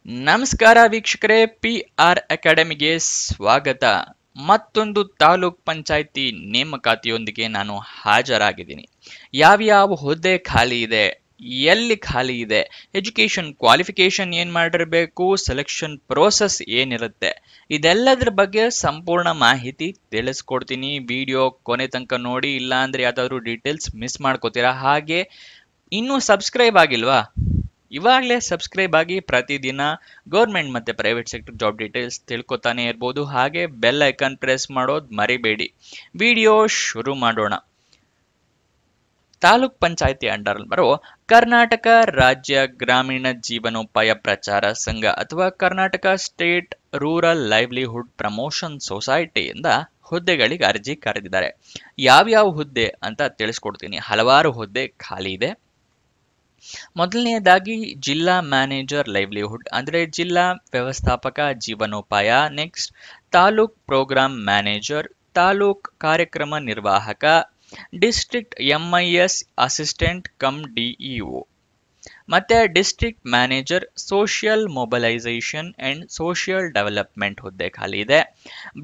ನಮಸ್ಕಾರ ವೀಕ್ಷಕರೇ, PR ಅಕಾಡೆಮಿಗೆ ಸ್ವಾಗತ. ಮತ್ತೊಂದು ತಾಲೂಕ್ ಪಂಚಾಯಿತಿ ನೇಮಕಾತಿಯೊಂದಿಗೆ ನಾನು ಹಾಜರಾಗಿದ್ದೀನಿ. ಯಾವ್ಯಾವ ಹುದ್ದೆ ಖಾಲಿ ಇದೆ, ಎಲ್ಲಿ ಖಾಲಿ ಇದೆ, ಎಜುಕೇಶನ್ ಕ್ವಾಲಿಫಿಕೇಶನ್ ಏನ್ ಮಾಡಿರಬೇಕು, ಸೆಲೆಕ್ಷನ್ ಪ್ರೋಸೆಸ್ ಏನಿರುತ್ತೆ, ಇದೆಲ್ಲದ್ರ ಬಗ್ಗೆ ಸಂಪೂರ್ಣ ಮಾಹಿತಿ ತಿಳಿಸ್ಕೊಡ್ತೀನಿ. ವಿಡಿಯೋ ಕೊನೆ ತನಕ ನೋಡಿ, ಇಲ್ಲ ಅಂದ್ರೆ ಯಾವ್ದಾದ್ರು ಡೀಟೇಲ್ಸ್ ಮಿಸ್ ಮಾಡ್ಕೋತೀರಾ. ಹಾಗೆ ಇನ್ನೂ ಸಬ್ಸ್ಕ್ರೈಬ್ ಆಗಿಲ್ವಾ? ಇವಾಗಲೇ ಸಬ್ಸ್ಕ್ರೈಬ್ ಆಗಿ ಪ್ರತಿದಿನ ಗೌರ್ಮೆಂಟ್ ಮತ್ತೆ ಪ್ರೈವೇಟ್ ಸೆಕ್ಟರ್ ಜಾಬ್ ಡೀಟೇಲ್ಸ್ ತಿಳ್ಕೊತಾನೆ ಇರ್ಬೋದು. ಹಾಗೆ ಬೆಲ್ ಐಕಾನ್ ಪ್ರೆಸ್ ಮಾಡೋದು ಮರಿಬೇಡಿ. ವಿಡಿಯೋ ಶುರು ಮಾಡೋಣ. ತಾಲೂಕ್ ಪಂಚಾಯಿತಿ ಅಂಡರ್ ಬರೋ ಕರ್ನಾಟಕ ರಾಜ್ಯ ಗ್ರಾಮೀಣ ಜೀವನೋಪಾಯ ಪ್ರಚಾರ ಸಂಘ ಅಥವಾ Karnataka state rural livelihood promotion ಸೊಸೈಟಿಯಿಂದ ಹುದ್ದೆಗಳಿಗೆ ಅರ್ಜಿ ಕರೆದಿದ್ದಾರೆ. ಯಾವ್ಯಾವ ಹುದ್ದೆ ಅಂತ ತಿಳಿಸ್ಕೊಡ್ತೀನಿ. ಹಲವಾರು ಹುದ್ದೆ ಖಾಲಿ ಇದೆ. ಮೊದಲನೆಯದಾಗಿ ಜಿಲ್ಲಾ ಮ್ಯಾನೇಜರ್ ಲೈವ್ಲಿಹುಡ್ ಅಂದ್ರೆ ಜಿಲ್ಲಾ ವ್ಯವಸ್ಥಾಪಕ ಜೀವನೋಪಾಯ. Next taluk programme manager, taluk ಕಾರ್ಯಕ್ರಮ ನಿರ್ವಾಹಕ, district MIS assistant cum DEO, ಮತ್ತೆ district manager social mobilisation and social development ಹುದ್ದೆ ಖಾಲಿ ಇದೆ.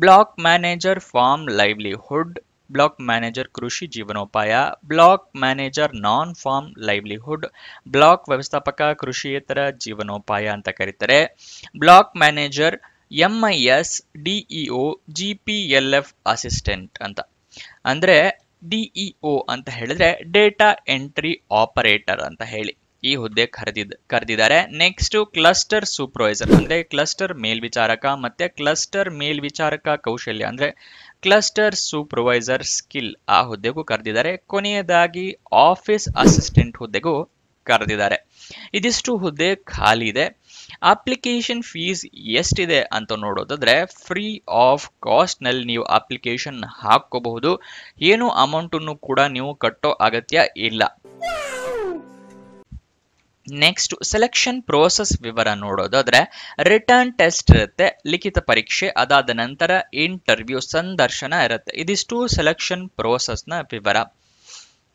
Block manager farm livelihood, block manager ಕೃಷಿ ಜೀವನೋಪಾಯ, block manager non farm livelihood, block ವ್ಯವಸ್ಥಾಪಕ ಕೃಷಿಯೇತರ ಜೀವನೋಪಾಯ ಅಂತ ಕರೀತಾರೆ, block manager MIS DEO GPLF assistant ಅಂತ. ಅಂದ್ರೆ DEO ಅಂತ ಹೇಳಿದ್ರೆ ಡೇಟಾ ಎಂಟ್ರಿ ಆಪರೇಟರ್ ಅಂತ ಹೇಳಿ ಈ ಹುದ್ದೆ ಕರೆದಿದ್ದಾರೆ. ನೆಕ್ಸ್ಟ್ ಕ್ಲಸ್ಟರ್ ಸೂಪರ್ವೈಸರ್ ಅಂದ್ರೆ ಕ್ಲಸ್ಟರ್ ಮೇಲ್ವಿಚಾರಕ ಮತ್ತೆ ಕ್ಲಸ್ಟರ್ ಮೇಲ್ವಿಚಾರಕ ಕೌಶಲ್ಯ ಅಂದ್ರೆ ಕ್ಲಸ್ಟರ್ ಸೂಪರ್ವೈಸರ್ ಸ್ಕಿಲ್, ಆ ಹುದ್ದೆಗೂ ಕರೆದಿದ್ದಾರೆ. ಕೊನೆಯದಾಗಿ ಆಫೀಸ್ ಅಸಿಸ್ಟೆಂಟ್ ಹುದ್ದೆಗೂ ಕರೆದಿದ್ದಾರೆ. ಇದಿಷ್ಟು ಹುದ್ದೆ ಖಾಲಿ ಇದೆ. ಅಪ್ಲಿಕೇಶನ್ ಫೀಸ್ ಎಷ್ಟಿದೆ ಅಂತ ನೋಡೋದಾದ್ರೆ ಫ್ರೀ ಆಫ್ ಕಾಸ್ಟ್ ನಲ್ಲಿ ನೀವು ಅಪ್ಲಿಕೇಶನ್ ಹಾಕೋಬಹುದು. ಏನು ಅಮೌಂಟ್ ಅನ್ನು ಕೂಡ ನೀವು ಕಟ್ಟೋ ಅಗತ್ಯ ಇಲ್ಲ. ನೆಕ್ಸ್ಟ್ ಸೆಲೆಕ್ಷನ್ ಪ್ರೋಸೆಸ್ ವಿವರ ನೋಡೋದಾದ್ರೆ ರಿಟರ್ನ್ ಟೆಸ್ಟ್ ಇರುತ್ತೆ, ಲಿಖಿತ ಪರೀಕ್ಷೆ, ಅದಾದ ನಂತರ ಇಂಟರ್ವ್ಯೂ ಸಂದರ್ಶನ ಇರುತ್ತೆ. ಇದಿಷ್ಟು ಸೆಲೆಕ್ಷನ್ ಪ್ರೋಸೆಸ್ ನ ವಿವರ.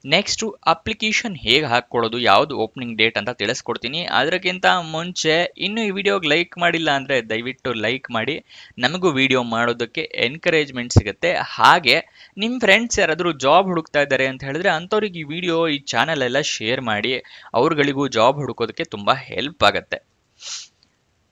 ನೆಕ್ಸ್ಟ್ ಅಪ್ಲಿಕೇಶನ್ ಹೇಗೆ ಹಾಕೊಳ್ಳೋದು, ಯಾವ್ದು ಓಪನಿಂಗ್ ಡೇಟ್ ಅಂತ ತಿಳಿಸ್ಕೊಡ್ತೀನಿ. ಅದಕ್ಕಿಂತ ಮುಂಚೆ ಇನ್ನು ಈ ವಿಡಿಯೋಗೆ ಲೈಕ್ ಮಾಡಿಲ್ಲ ಅಂದ್ರೆ ದಯವಿಟ್ಟು ಲೈಕ್ ಮಾಡಿ, ನಮಗೂ ವಿಡಿಯೋ ಮಾಡೋದಕ್ಕೆ ಎನ್ಕರೇಜ್ಮೆಂಟ್ ಸಿಗುತ್ತೆ. ಹಾಗೆ ನಿಮ್ಮ ಫ್ರೆಂಡ್ಸ್ ಯಾರಾದರೂ ಜಾಬ್ ಹುಡುಕ್ತಾ ಇದ್ದಾರೆ ಅಂತ ಹೇಳಿದ್ರೆ ಅಂಥವ್ರಿಗೆ ಈ ವಿಡಿಯೋ, ಈ ಚಾನೆಲ್ ಎಲ್ಲ ಶೇರ್ ಮಾಡಿ, ಅವ್ರಗಳಿಗೂ ಜಾಬ್ ಹುಡುಕೋದಕ್ಕೆ ತುಂಬಾ ಹೆಲ್ಪ್ ಆಗುತ್ತೆ.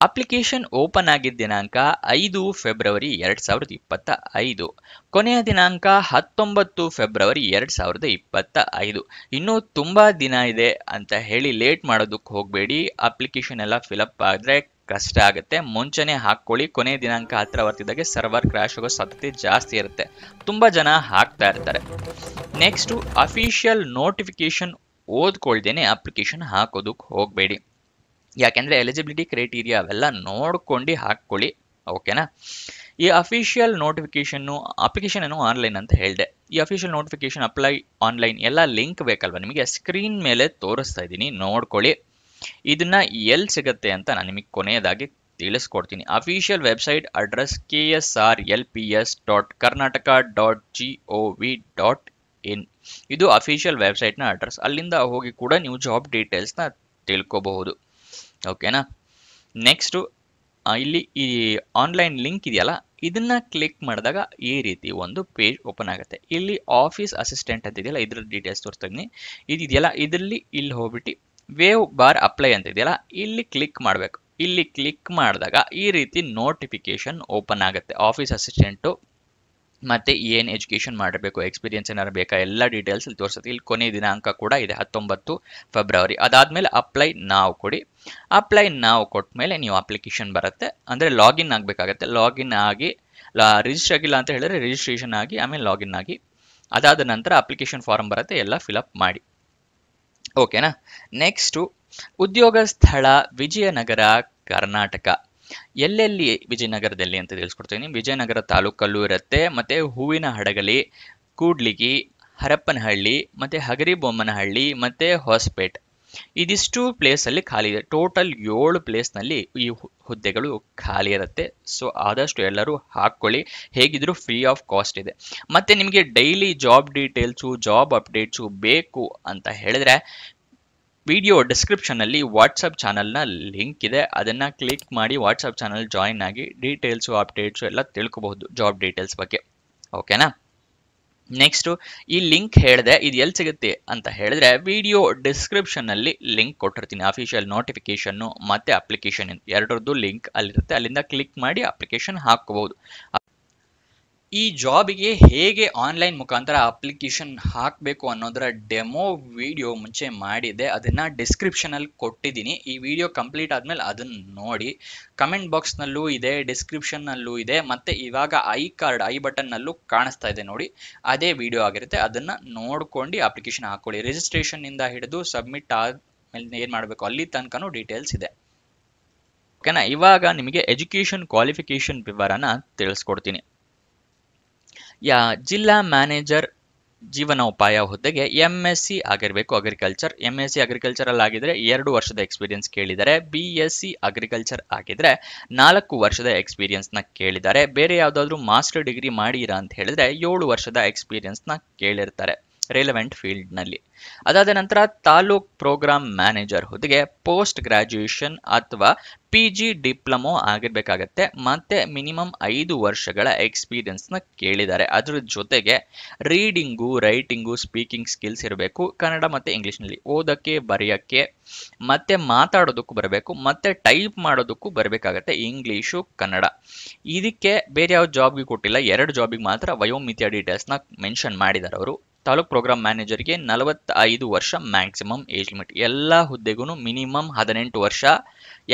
ಅಪ್ಲಿಕೇಶನ್ ಓಪನ್ ಆಗಿದ್ದ ದಿನಾಂಕ 5 ಫೆಬ್ರವರಿ 2025, ಕೊನೆಯ ದಿನಾಂಕ 19 ಫೆಬ್ರವರಿ 2025. ಇನ್ನೂ ತುಂಬಾ ದಿನ ಇದೆ ಅಂತ ಹೇಳಿ ಲೇಟ್ ಮಾಡೋದಕ್ಕೆ ಹೋಗಬೇಡಿ. ಅಪ್ಲಿಕೇಶನ್ ಎಲ್ಲ ಫಿಲಪ್ ಆದ್ರೆ ಕಷ್ಟ ಆಗುತ್ತೆ. ಮುಂಚೆನೆ ಹಾಕೊಳ್ಳಿ. ಕೊನೆಯ ದಿನಾಂಕ ಹತ್ರ ಬರ್ತಿದ್ದಾಗೆ ಸರ್ವರ್ ಕ್ರಾಶ್ ಆಗೋ ಸಾಧ್ಯತೆ ಜಾಸ್ತಿ ಇರುತ್ತೆ. ತುಂಬಾ ಜನ ಹಾಕ್ತಾ ಇರ್ತಾರೆ. ನೆಕ್ಸ್ಟ್ ಅಫಿಷಿಯಲ್ ನೋಟಿಫಿಕೇಶನ್ ಓದ್ಕೊಳ್ದೇನೆ ಅಪ್ಲಿಕೇಶನ್ ಹಾಕೋದಕ್ಕೆ ಹೋಗಬೇಡಿ. ಯಾಕೆಂದ್ರೆ ಎಲಿಜಿಬಿಲಿಟಿ ಕ್ರೈಟೀರಿಯಾ ಅವೆಲ್ಲ ನೋಡ್ಕೊಂಡು ಹಾಕೊಳ್ಳಿ. ಓಕೆನಾ? ಈ ಅಫಿಷಿಯಲ್ ಅಪ್ಲಿಕೇಶನ್ ಏನು ಆನ್ಲೈನ್ ಅಂತ ಹೇಳಿದೆ. ಈ ಅಫಿಷಿಯಲ್ ನೋಟಿಫಿಕೇಶನ್ ಅಪ್ಲೈ ಆನ್ಲೈನ್ ಎಲ್ಲ ಲಿಂಕ್ ಬೇಕಲ್ವಾ ನಿಮಗೆ? ಸ್ಕ್ರೀನ್ ಮೇಲೆ ತೋರಿಸ್ತಾ ಇದ್ದೀನಿ, ನೋಡ್ಕೊಳ್ಳಿ. ಇದನ್ನ ಎಲ್ಲಿ ಸಿಗುತ್ತೆ ಅಂತ ನಾನು ನಿಮಗೆ ಕೊನೆಯದಾಗಿ ತಿಳಿಸ್ಕೊಡ್ತೀನಿ. Official website address ksrlps.karnataka.gov.in. ಇದು ಅಫಿಷಿಯಲ್ ವೆಬ್ಸೈಟ್ ನ ಅಡ್ರೆಸ್. ಅಲ್ಲಿಂದ ಹೋಗಿ ಕೂಡ ನೀವು ಜಾಬ್ ಡೀಟೇಲ್ಸ್ ನ ತಿಳ್ಕೋಬಹುದು. ಓಕೆನಾ? ನೆಕ್ಸ್ಟ್ ಇಲ್ಲಿ ಈ ಆನ್ಲೈನ್ ಲಿಂಕ್ ಇದೆಯಲ್ಲ, ಇದನ್ನ ಕ್ಲಿಕ್ ಮಾಡಿದಾಗ ಈ ರೀತಿ ಒಂದು ಪೇಜ್ ಓಪನ್ ಆಗುತ್ತೆ. ಇಲ್ಲಿ ಆಫೀಸ್ ಅಸಿಸ್ಟೆಂಟ್ ಅಂತ ಇದೆಯಲ್ಲ, ಇದ್ರ ಡೀಟೇಲ್ಸ್ ತೋರಿಸ್ತಾ ಇದೀನಿ. ಇದೆಯಲ್ಲ, ಇದರಲ್ಲಿ ಇಲ್ಲಿ ಹೋಗ್ಬಿಟ್ಟು ವೇವ್ ಬಾರ್ ಅಪ್ಲೈ ಅಂತ ಇದೆಯಲ್ಲ, ಇಲ್ಲಿ ಕ್ಲಿಕ್ ಮಾಡಬೇಕು. ಇಲ್ಲಿ ಕ್ಲಿಕ್ ಮಾಡಿದಾಗ ಈ ರೀತಿ ನೋಟಿಫಿಕೇಶನ್ ಓಪನ್ ಆಗುತ್ತೆ. ಆಫೀಸ್ ಅಸಿಸ್ಟೆಂಟು ಮತ್ತೆ ಏನ್ ಎಜುಕೇಶನ್ ಮಾಡಿರಬೇಕು, ಎಕ್ಸ್ಪೀರಿಯನ್ಸ್ ಏನಾರು ಬೇಕಾ, ಎಲ್ಲ ಡೀಟೇಲ್ಸ್ ಇಲ್ಲಿ ತೋರಿಸುತ್ತೆ. ಇಲ್ಲಿ ಕೊನೆಯ ದಿನಾಂಕ ಕೂಡ ಇದೆ 19 ಫೆಬ್ರವರಿ. ಅದಾದ್ಮೇಲೆ ಅಪ್ಲೈ ನಾವ್ ಕೊಡಿ. ಅಪ್ಲೈ ನಾವ್ ಕೊಟ್ಟ ಮೇಲೆ ನೀವು ಅಪ್ಲಿಕೇಶನ್ ಬರುತ್ತೆ. ಅಂದ್ರೆ ಲಾಗಿನ್ ಆಗಬೇಕಾಗತ್ತೆ. ಲಾಗಿನ್ ಆಗಿ ರಿಜಿಸ್ಟರ್ ಆಗಿಲ್ಲ ಅಂತ ಹೇಳಿದ್ರೆ ರಿಜಿಸ್ಟ್ರೇಷನ್ ಆಗಿ ಆಮೇಲೆ ಲಾಗಿನ್ ಆಗಿ, ಅದಾದ ನಂತರ ಅಪ್ಲಿಕೇಶನ್ ಫಾರ್ಮ್ ಬರುತ್ತೆ, ಎಲ್ಲ ಫಿಲಪ್ ಮಾಡಿ. ಓಕೆನಾ? ನೆಕ್ಸ್ಟ್ ಉದ್ಯೋಗ ಸ್ಥಳ ವಿಜಯನಗರ, ಕರ್ನಾಟಕ. ಎಲ್ಲೆಲ್ಲಿ ವಿಜಯನಗರದಲ್ಲಿ ಅಂತ ತಿಳಿಸ್ಕೊಡ್ತೀನಿ. ವಿಜಯನಗರ ತಾಲೂಕಲ್ಲೂ ಇರುತ್ತೆ, ಮತ್ತೆ ಹೂವಿನ ಹಡಗಲಿ, ಕೂಡ್ಲಿಗಿ, ಹರಪ್ಪನಹಳ್ಳಿ, ಮತ್ತೆ ಹಗರಿಬೊಮ್ಮನಹಳ್ಳಿ, ಮತ್ತೆ ಹೊಸಪೇಟೆ. ಇದಿಷ್ಟು ಪ್ಲೇಸ್ ಅಲ್ಲಿ ಖಾಲಿ ಇದೆ. ಟೋಟಲ್ 7 ಪ್ಲೇಸ್ ನಲ್ಲಿ ಈ ಹುದ್ದೆಗಳು ಖಾಲಿ ಇರುತ್ತೆ. ಸೊ ಆದಷ್ಟು ಎಲ್ಲರೂ ಹಾಕೊಳ್ಳಿ. ಹೇಗಿದ್ರು ಫ್ರೀ ಆಫ್ ಕಾಸ್ಟ್ ಇದೆ. ಮತ್ತೆ ನಿಮಗೆ daily job details, job updates ಬೇಕು ಅಂತ ಹೇಳಿದ್ರೆ ವಿಡಿಯೋ ಡಿಸ್ಕ್ರಿಪ್ಷನ್ ಅಲ್ಲಿ ವಾಟ್ಸ್ಆಪ್ ಚಾನಲ್ನ ಲಿಂಕ್ ಇದೆ, ಅದನ್ನ ಕ್ಲಿಕ್ ಮಾಡಿ ವಾಟ್ಸ್ಆಪ್ ಚಾನಲ್ ಜಾಯಿನ್ ಆಗಿ ಡೀಟೇಲ್ಸು ಅಪ್ಡೇಟ್ಸು ಎಲ್ಲ ತಿಳ್ಕೋಬಹುದು ಜಾಬ್ ಡೀಟೇಲ್ಸ್ ಬಗ್ಗೆ. ಓಕೆನಾ? ನೆಕ್ಸ್ಟ್ ಈ ಲಿಂಕ್ ಹೇಳಿದೆ, ಇದು ಎಲ್ಲಿ ಸಿಗುತ್ತೆ ಅಂತ ಹೇಳಿದ್ರೆ ವಿಡಿಯೋ ಡಿಸ್ಕ್ರಿಪ್ಷನ್ ಅಲ್ಲಿ ಲಿಂಕ್ ಕೊಟ್ಟಿರ್ತೀನಿ. ಅಫಿಷಿಯಲ್ ನೋಟಿಫಿಕೇಶನ್ ಮತ್ತೆ ಅಪ್ಲಿಕೇಶನ್ ಎರಡರದ್ದು ಲಿಂಕ್ ಅಲ್ಲಿರುತ್ತೆ, ಅಲ್ಲಿಂದ ಕ್ಲಿಕ್ ಮಾಡಿ ಅಪ್ಲಿಕೇಶನ್ ಹಾಕೋಬಹುದು. ಈ ಜಾಬಿಗೆ ಹೇಗೆ ಆನ್ಲೈನ್ ಮುಖಾಂತರ ಅಪ್ಲಿಕೇಶನ್ ಹಾಕಬೇಕು ಅನ್ನೋದರ ಡೆಮೋ ವಿಡಿಯೋ ಮುಂಚೆ ಮಾಡಿದ್ದೆ, ಅದನ್ನ ಡಿಸ್ಕ್ರಿಪ್ಷನ್ ಅಲ್ಲಿ ಕೊಟ್ಟಿದ್ದೀನಿ. ಈ ವಿಡಿಯೋ ಕಂಪ್ಲೀಟ್ ಆದ್ಮೇಲೆ ಅದನ್ನ ನೋಡಿ. ಕಮೆಂಟ್ ಬಾಕ್ಸ್ ನಲ್ಲೂ ಇದೆ, ಡಿಸ್ಕ್ರಿಪ್ಷನ್ ನಲ್ಲೂ ಇದೆ, ಮತ್ತೆ ಇವಾಗ ಐ ಬಟನ್ ನಲ್ಲೂ ಕಾಣಿಸ್ತಾ ಇದೆ ನೋಡಿ, ಅದೇ ವಿಡಿಯೋ ಆಗಿರುತ್ತೆ. ಅದನ್ನ ನೋಡ್ಕೊಂಡು ಅಪ್ಲಿಕೇಶನ್ ಹಾಕೊಳ್ಳಿ. ರಿಜಿಸ್ಟ್ರೇಷನ್ ಇಂದ ಹಿಡಿದು ಸಬ್ಮಿಟ್ ಆದ್ಮೇಲೆ ಏನ್ ಮಾಡಬೇಕು ಅಲ್ಲಿ ತನಕನೂ ಡೀಟೇಲ್ಸ್ ಇದೆ. ಓಕೆನಾ? ಇವಾಗ ನಿಮಗೆ ಎಜುಕೇಶನ್ ಕ್ವಾಲಿಫಿಕೇಶನ್ ವಿವರನ ತಿಳಿಸ್ಕೊಡ್ತೀನಿ. ಜಿಲ್ಲಾ ಮ್ಯಾನೇಜರ್ ಜೀವನೋಪಾಯ ಹುದ್ದೆಗೆ MSc ಆಗಿರಬೇಕು ಅಗ್ರಿಕಲ್ಚರ್. MSc ಅಗ್ರಿಕಲ್ಚರ್ ಅಲ್ಲಿ ಆಗಿದ್ರೆ 2 ವರ್ಷದ ಎಕ್ಸ್ಪೀರಿಯನ್ಸ್ ಕೇಳಿದ್ದಾರೆ. BSc ಅಗ್ರಿಕಲ್ಚರ್ ಆಗಿದ್ರೆ 4 ವರ್ಷದ ಎಕ್ಸ್ಪೀರಿಯನ್ಸ್ ನ ಕೇಳಿದ್ದಾರೆ. ಬೇರೆ ಯಾವ್ದಾದ್ರು ಮಾಸ್ಟರ್ ಡಿಗ್ರಿ ಮಾಡಿರಾ ಅಂತ ಹೇಳಿದ್ರೆ 7 ವರ್ಷದ ಎಕ್ಸ್ಪೀರಿಯನ್ಸ್ ನ ಕೇಳಿರ್ತಾರೆ ರಿಲೆವೆಂಟ್ ಫೀಲ್ಡ್ ನಲ್ಲಿ. ಅದಾದ ನಂತರ ತಾಲೂಕ್ ಪ್ರೋಗ್ರಾಮ್ ಮ್ಯಾನೇಜರ್ ಹುದ್ದೆಗೆ ಪೋಸ್ಟ್ ಗ್ರಾಜ್ಯುಯೇಷನ್ ಅಥವಾ PG ಡಿಪ್ಲೊಮೊ ಆಗಿರ್ಬೇಕಾಗತ್ತೆ. ಮತ್ತೆ ಮಿನಿಮಮ್ 5 ವರ್ಷಗಳ ಎಕ್ಸ್ಪೀರಿಯನ್ಸ್ ನ ಕೇಳಿದ್ದಾರೆ. ಅದ್ರ ಜೊತೆಗೆ ರೀಡಿಂಗು, ರೈಟಿಂಗು, ಸ್ಪೀಕಿಂಗ್ ಸ್ಕಿಲ್ಸ್ ಇರಬೇಕು. ಕನ್ನಡ ಮತ್ತೆ ಇಂಗ್ಲಿಷ್ ನಲ್ಲಿ ಓದಕ್ಕೆ, ಬರೆಯಕ್ಕೆ ಮತ್ತೆ ಮಾತಾಡೋದಕ್ಕೂ ಬರಬೇಕು, ಮತ್ತೆ ಟೈಪ್ ಮಾಡೋದಕ್ಕೂ ಬರಬೇಕಾಗತ್ತೆ ಇಂಗ್ಲಿಷು, ಕನ್ನಡ. ಇದಕ್ಕೆ ಬೇರೆ ಯಾವ ಜಾಬ್ಗೆ ಕೊಟ್ಟಿಲ್ಲ, 2 ಜಾಬಿಗೆ ಮಾತ್ರ ವಯೋಮಿತಿಯ ಡೀಟೇಲ್ಸ್ ನ ಮೆನ್ಷನ್ ಮಾಡಿದ್ದಾರೆ ಅವರು. ತಾಲೂಕ್ ಪ್ರೋಗ್ರಾಮ್ ಮ್ಯಾನೇಜರ್ಗೆ 45 ವರ್ಷ ಮ್ಯಾಕ್ಸಿಮಮ್ ಏಜ್ ಲಿಮಿಟ್. ಎಲ್ಲ ಹುದ್ದೆಗೂ ಮಿನಿಮಮ್ 18 ವರ್ಷ,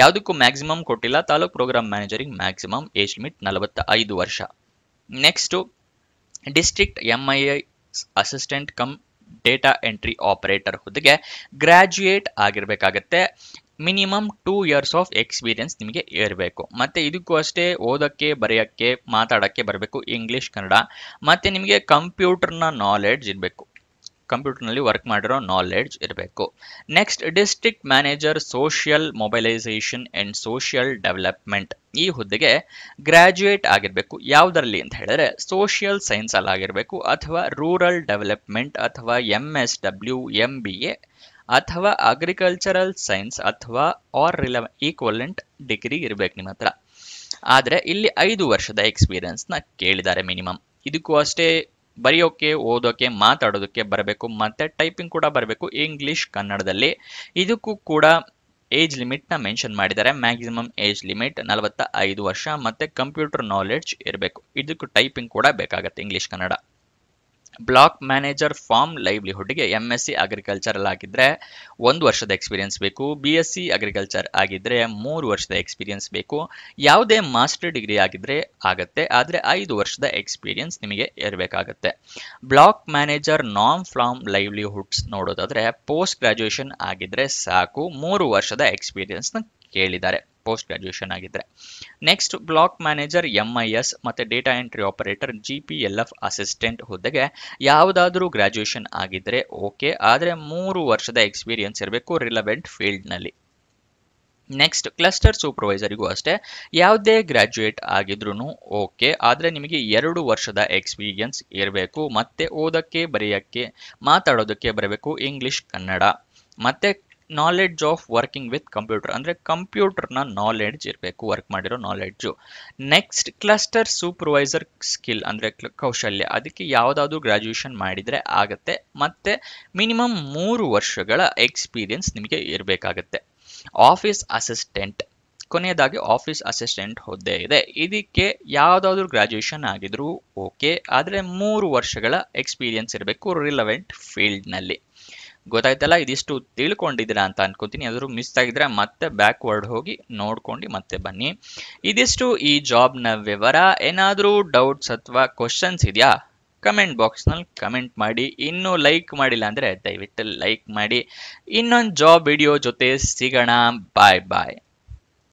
ಯಾವುದಕ್ಕೂ ಮ್ಯಾಕ್ಸಿಮಮ್ ಕೊಟ್ಟಿಲ್ಲ. ತಾಲೂಕ್ ಪ್ರೋಗ್ರಾಮ್ ಮ್ಯಾನೇಜರಿಗೆ ಮ್ಯಾಕ್ಸಿಮಮ್ ಏಜ್ ಲಿಮಿಟ್ 45 ವರ್ಷ. Next district MIS assistant cum data entry operator ಹುದ್ದೆಗೆ ಗ್ರಾಜ್ಯುಯೇಟ್ ಆಗಿರ್ಬೇಕಾಗತ್ತೆ. ಮಿನಿಮಮ್ 2 ಇಯರ್ಸ್ ಆಫ್ ಎಕ್ಸ್ಪೀರಿಯನ್ಸ್ ನಿಮಗೆ ಇರಬೇಕು. ಮತ್ತೆ ಇದಕ್ಕೂ ಅಷ್ಟೇ ಓದಕ್ಕೆ, ಬರೆಯಕ್ಕೆ, ಮಾತಾಡಕ್ಕೆ ಬರಬೇಕು ಇಂಗ್ಲಿಷ್, ಕನ್ನಡ. ಮತ್ತೆ ನಿಮಗೆ ಕಂಪ್ಯೂಟರ್ನ ನಾಲೆಡ್ಜ್ ಇರಬೇಕು, ಕಂಪ್ಯೂಟರ್ನಲ್ಲಿ ವರ್ಕ್ ಮಾಡಿರೋ ನಾಲೆಡ್ಜ್ ಇರಬೇಕು. Next district manager social mobilisation and social development. ಈ ಹುದ್ದೆಗೆ ಗ್ರಾಜ್ಯುಯೇಟ್ ಆಗಿರಬೇಕು. ಯಾವುದರಲ್ಲಿ ಅಂತ ಹೇಳಿದ್ರೆ ಸೋಷಿಯಲ್ ಸೈನ್ಸ್ ಅಲ್ಲಿ ಆಗಿರಬೇಕು, ಅಥವಾ ರೂರಲ್ ಡೆವಲಪ್ಮೆಂಟ್, ಅಥವಾ MSW, MBA, ಅಥವಾ ಅಗ್ರಿಕಲ್ಚರಲ್ ಸೈನ್ಸ್, ಅಥವಾ ಈಕ್ವಲೆಂಟ್ ಡಿಗ್ರಿ ಇರಬೇಕು ನಿಮ್ಮ ಹತ್ರ. ಆದ್ರೆ ಇಲ್ಲಿ 5 ವರ್ಷದ ಎಕ್ಸ್ಪೀರಿಯನ್ಸ್ ನ ಕೇಳಿದ್ದಾರೆ ಮಿನಿಮಮ್. ಇದಕ್ಕೂ ಅಷ್ಟೇ ಬರೆಯೋಕೆ, ಓದೋಕೆ, ಮಾತಾಡೋದಕ್ಕೆ ಬರಬೇಕು, ಮತ್ತೆ ಟೈಪಿಂಗ್ ಕೂಡ ಬರಬೇಕು ಇಂಗ್ಲಿಷ್, ಕನ್ನಡದಲ್ಲಿ. ಇದಕ್ಕೂ ಕೂಡ ಏಜ್ ಲಿಮಿಟ್ ನ ಮೆನ್ಷನ್ ಮಾಡಿದ್ದಾರೆ. ಮ್ಯಾಕ್ಸಿಮಮ್ ಏಜ್ ಲಿಮಿಟ್ 45 ವರ್ಷ, ಮತ್ತೆ ಕಂಪ್ಯೂಟರ್ ನಾಲೆಡ್ಜ್ ಇರಬೇಕು. ಇದಕ್ಕೂ ಟೈಪಿಂಗ್ ಕೂಡ ಬೇಕಾಗತ್ತೆ English, Kannada. Block manager farm ಲೈವ್ಲಿಹುಡ್ಗೆ MSc ಅಗ್ರಿಕಲ್ಚರ್ ಆಗಿದ್ರೆ 1 ವರ್ಷದ ಎಕ್ಸ್ಪೀರಿಯನ್ಸ್ ಬೇಕು. BSc ಅಗ್ರಿಕಲ್ಚರ್ ಆಗಿದ್ರೆ 3 ವರ್ಷದ ಎಕ್ಸ್ಪೀರಿಯನ್ಸ್ ಬೇಕು. ಯಾವುದೇ ಮಾಸ್ಟರ್ ಡಿಗ್ರಿ ಆಗಿದ್ರೆ ಆಗತ್ತೆ, ಆದ್ರೆ 5 ವರ್ಷದ ಎಕ್ಸ್ಪೀರಿಯನ್ಸ್ ನಿಮಗೆ ಇರಬೇಕಾಗತ್ತೆ. Block manager non form livelihoods ನೋಡೋದಾದ್ರೆ ಪೋಸ್ಟ್ ಗ್ರಾಜ್ಯುಯೇಷನ್ ಆಗಿದ್ರೆ ಸಾಕು, 3 ವರ್ಷದ ಎಕ್ಸ್ಪೀರಿಯನ್ಸ್ ನ ಕೇಳಿದ್ದಾರೆ ಪೋಸ್ಟ್ ಗ್ರಾಜ್ಯುಯೇಷನ್ ಆಗಿದ್ರೆ. ನೆಕ್ಸ್ಟ್ ಬ್ಲಾಕ್ ಮ್ಯಾನೇಜರ್ MIS ಮತ್ತೆ data entry operator GPLF assistant ಹುದ್ದೆಗೆ ಯಾವುದಾದ್ರೂ ಗ್ರಾಜ್ಯುಯೇಷನ್ ಆಗಿದ್ರೆ ಓಕೆ, ಆದ್ರೆ 3 ವರ್ಷದ ಎಕ್ಸ್ಪೀರಿಯನ್ಸ್ ಇರಬೇಕು ರಿಲೆವೆಂಟ್ ಫೀಲ್ಡ್ ನಲ್ಲಿ. ನೆಕ್ಸ್ಟ್ ಕ್ಲಸ್ಟರ್ ಸೂಪರ್ವೈಸರಿಗೂ ಅಷ್ಟೇ ಯಾವುದೇ ಗ್ರಾಜ್ಯುಯೇಟ್ ಆಗಿದ್ರು ಓಕೆ, ಆದ್ರೆ ನಿಮಗೆ 2 ವರ್ಷದ ಎಕ್ಸ್ಪೀರಿಯನ್ಸ್ ಇರಬೇಕು. ಮತ್ತೆ ಓದಕ್ಕೆ, ಬರೆಯಕ್ಕೆ, ಮಾತಾಡೋದಕ್ಕೆ ಬರಬೇಕು ಇಂಗ್ಲಿಷ್, ಕನ್ನಡ. ಮತ್ತೆ knowledge of working with computer, ಅಂದ್ರೆ ಕಂಪ್ಯೂಟರ್ನ ನಾಲೆಡ್ಜ್ ಇರಬೇಕು, ವರ್ಕ್ ಮಾಡಿರೋ knowledge. Next cluster supervisor skill ಅಂದ್ರೆ ಕೌಶಲ್ಯ, ಅದಕ್ಕೆ ಯಾವುದಾದ್ರೂ ಗ್ರಾಜ್ಯುಯೇಷನ್ ಮಾಡಿದ್ರೆ ಆಗತ್ತೆ. ಮತ್ತೆ ಮಿನಿಮಮ್ 3 ವರ್ಷಗಳ ಎಕ್ಸ್ಪೀರಿಯನ್ಸ್ ನಿಮಗೆ ಇರಬೇಕಾಗತ್ತೆ. ಆಫೀಸ್ ಅಸಿಸ್ಟೆಂಟ್, ಕೊನೆಯದಾಗಿ ಆಫೀಸ್ ಅಸಿಸ್ಟೆಂಟ್ ಹುದ್ದೆ ಇದೆ. ಇದಕ್ಕೆ ಯಾವುದಾದ್ರೂ ಗ್ರಾಜ್ಯುಯೇಷನ್ ಆಗಿದ್ರು ಓಕೆ, ಆದ್ರೆ 3 ವರ್ಷಗಳ ಎಕ್ಸ್ಪೀರಿಯನ್ಸ್ ಇರಬೇಕು ರಿಲೆವೆಂಟ್ ಫೀಲ್ಡ್ ನಲ್ಲಿ. ಗೊತ್ತಾಯ್ತಲ್ಲ? ಇದಿಷ್ಟು ತಿಳ್ಕೊಂಡಿದ್ದೀರಾ ಅಂತ ಅನ್ಕೋತೀನಿ. ಅದ್ರ ಮಿಸ್ ಆಗಿದ್ರೆ ಮತ್ತೆ ಬ್ಯಾಕ್ವರ್ಡ್ ಹೋಗಿ ನೋಡ್ಕೊಂಡು ಮತ್ತೆ ಬನ್ನಿ. ಇದಿಷ್ಟು ಈ ಜಾಬ್ ನ ವಿವರ. ಏನಾದ್ರೂ ಡೌಟ್ಸ್ ಅಥವಾ ಕ್ವಶನ್ಸ್ ಇದೆಯಾ? ಕಮೆಂಟ್ ಬಾಕ್ಸ್ ನಲ್ಲಿ ಕಮೆಂಟ್ ಮಾಡಿ. ಇನ್ನೂ ಲೈಕ್ ಮಾಡಿಲ್ಲ ಅಂದ್ರೆ ದಯವಿಟ್ಟು ಲೈಕ್ ಮಾಡಿ. ಇನ್ನೊಂದು ಜಾಬ್ ವಿಡಿಯೋ ಜೊತೆ ಸಿಗೋಣ. ಬಾಯ್ ಬಾಯ್.